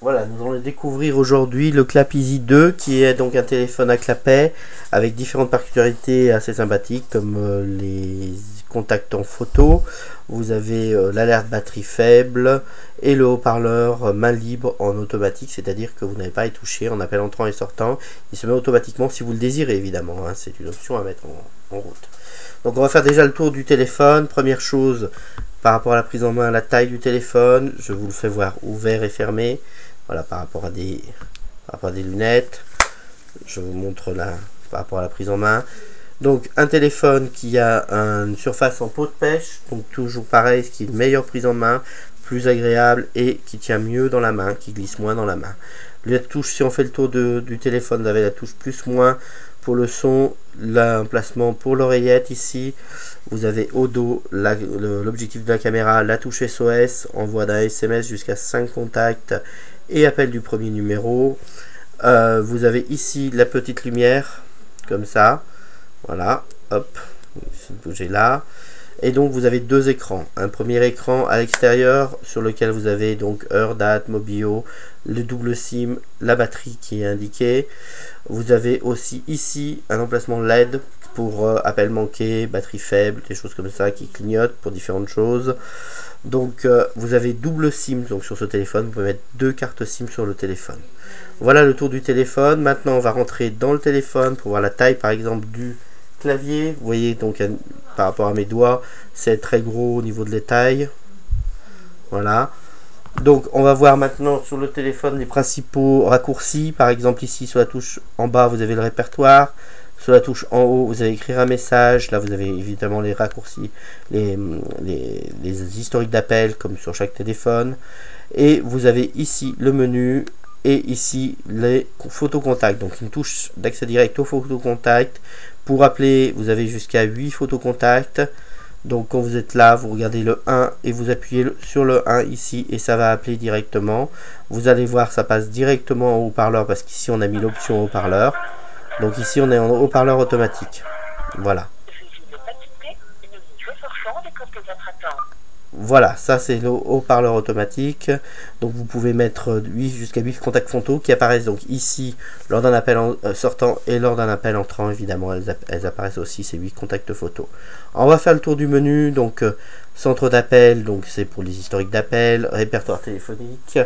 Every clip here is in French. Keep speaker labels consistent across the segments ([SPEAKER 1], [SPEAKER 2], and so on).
[SPEAKER 1] Voilà, nous allons découvrir aujourd'hui le Clap Easy 2 qui est donc un téléphone à clapet avec différentes particularités assez sympathiques comme les contacts en photo. Vous avez l'alerte batterie faible et le haut-parleur main libre en automatique, c'est-à-dire que vous n'avez pas à y toucher en appel entrant et sortant. Il se met automatiquement si vous le désirez évidemment, hein, c'est une option à mettre en route. Donc on va faire déjà le tour du téléphone. Première chose, par rapport à la prise en main, la taille du téléphone, je vous le fais voir ouvert et fermé. Voilà, par rapport à des lunettes, je vous montre là par rapport à la prise en main. Donc un téléphone qui a une surface en peau de pêche, donc toujours pareil, ce qui est une meilleure prise en main, plus agréable et qui tient mieux dans la main, qui glisse moins dans la main. La touche, si on fait le tour du téléphone, vous avez la touche plus moins pour le son, l'emplacement pour l'oreillette ici. Vous avez au dos l'objectif de la caméra, la touche SOS, envoi d'un SMS jusqu'à 5 contacts et appel du premier numéro. Vous avez ici la petite lumière, comme ça. Voilà, hop, bouger là. Et donc vous avez deux écrans. Un premier écran à l'extérieur sur lequel vous avez donc heure, date, mobio, le double SIM, la batterie qui est indiquée. Vous avez aussi ici un emplacement LED pour appel manqué, batterie faible, des choses comme ça qui clignotent pour différentes choses. Donc vous avez double SIM donc sur ce téléphone, vous pouvez mettre deux cartes SIM sur le téléphone. Voilà le tour du téléphone. Maintenant on va rentrer dans le téléphone pour voir la taille par exemple du clavier. Vous voyez donc par rapport à mes doigts c'est très gros au niveau de la taille. Voilà. Donc on va voir maintenant sur le téléphone les principaux raccourcis. Par exemple ici sur la touche en bas vous avez le répertoire. Sur la touche en haut, vous allez écrire un message. Là, vous avez évidemment les raccourcis, les historiques d'appel, comme sur chaque téléphone. Et vous avez ici le menu et ici les photocontacts. Donc, une touche d'accès direct aux photocontacts. Pour appeler, vous avez jusqu'à 8 photocontacts. Donc, quand vous êtes là, vous regardez le 1 et vous appuyez sur le 1 ici et ça va appeler directement. Vous allez voir, ça passe directement au haut-parleur parce qu'ici, on a mis l'option haut-parleur. Donc ici on est en haut-parleur automatique. Voilà. Voilà, ça c'est le haut-parleur automatique. Donc vous pouvez mettre jusqu'à 8 contacts photos qui apparaissent donc ici lors d'un appel sortant et lors d'un appel entrant évidemment. Elles apparaissent aussi ces 8 contacts photos. On va faire le tour du menu. Donc centre d'appel, donc c'est pour les historiques d'appel, répertoire téléphonique.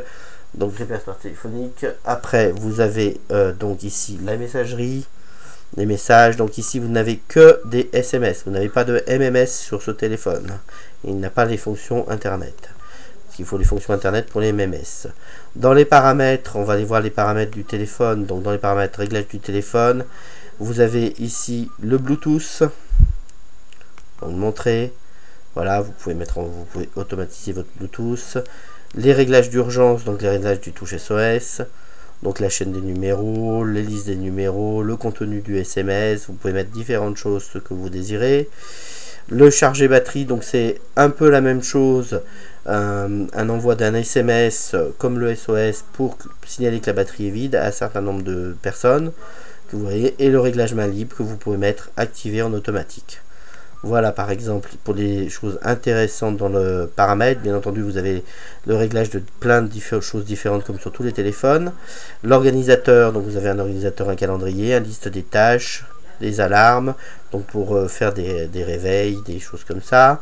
[SPEAKER 1] Donc répertoire téléphonique. Après vous avez donc ici la messagerie, les messages. Donc ici vous n'avez que des SMS, vous n'avez pas de MMS sur ce téléphone. Il n'a pas les fonctions internet. Parce qu'il faut les fonctions internet pour les MMS. Dans les paramètres, on va aller voir les paramètres du téléphone. Donc dans les paramètres réglage du téléphone, vous avez ici le Bluetooth. Pour le montrer. Voilà, vous pouvez automatiser votre Bluetooth. Les réglages d'urgence, donc les réglages du touche SOS, donc la chaîne des numéros, les listes des numéros, le contenu du SMS, vous pouvez mettre différentes choses, ce que vous désirez. Le chargé batterie, donc c'est un peu la même chose, un envoi d'un SMS comme le SOS pour signaler que la batterie est vide à un certain nombre de personnes, que vous voyez, et le réglage main libre que vous pouvez mettre activé en automatique. Voilà par exemple pour les choses intéressantes dans le paramètre. Bien entendu vous avez le réglage de plein de choses différentes comme sur tous les téléphones. L'organisateur, donc vous avez un organisateur, un calendrier, une liste des tâches, des alarmes, donc pour faire des réveils, des choses comme ça.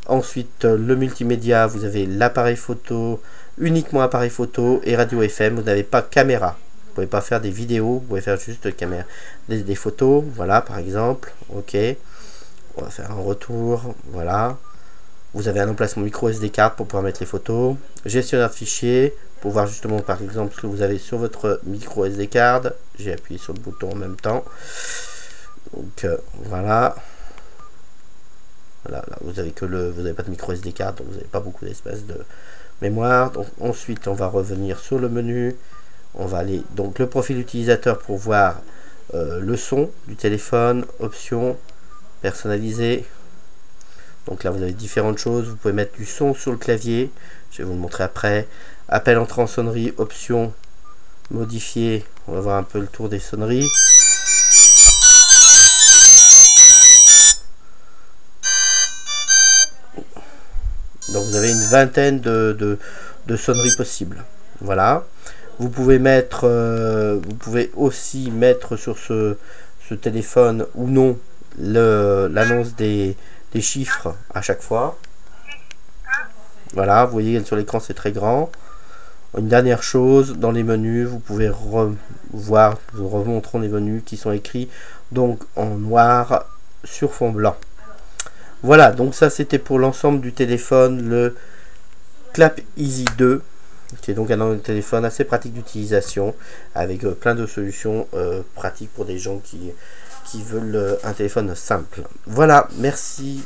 [SPEAKER 1] Ensuite le multimédia, vous avez l'appareil photo, uniquement appareil photo et radio FM. Vous n'avez pas caméra. Vous pouvez pas faire des vidéos, vous pouvez faire juste des photos. Voilà par exemple. Ok. On va faire un retour, voilà. Vous avez un emplacement micro SD card pour pouvoir mettre les photos. Gestionnaire de fichiers, pour voir justement par exemple ce que vous avez sur votre micro SD card. J'ai appuyé sur le bouton en même temps. Donc voilà. Voilà, là, vous avez pas de micro SD card, donc vous n'avez pas beaucoup d'espace de mémoire. Donc ensuite on va revenir sur le menu. On va aller donc le profil utilisateur pour voir le son du téléphone, options. Personnalisé. Donc là vous avez différentes choses. Vous pouvez mettre du son sur le clavier. Je vais vous le montrer après. Appel entrant sonnerie, option modifier. On va voir un peu le tour des sonneries. Donc vous avez une vingtaine de sonneries possibles. Voilà. Vous pouvez mettre, vous pouvez aussi mettre sur ce téléphone ou non l'annonce des chiffres à chaque fois. Voilà, vous voyez sur l'écran c'est très grand. Une dernière chose, dans les menus, vous pouvez voir, nous remontrons les menus qui sont écrits donc en noir sur fond blanc. Voilà, donc ça c'était pour l'ensemble du téléphone, le Clap Easy 2, qui est donc un téléphone assez pratique d'utilisation, avec plein de solutions pratiques pour des gens qui veulent un téléphone simple. Voilà, merci.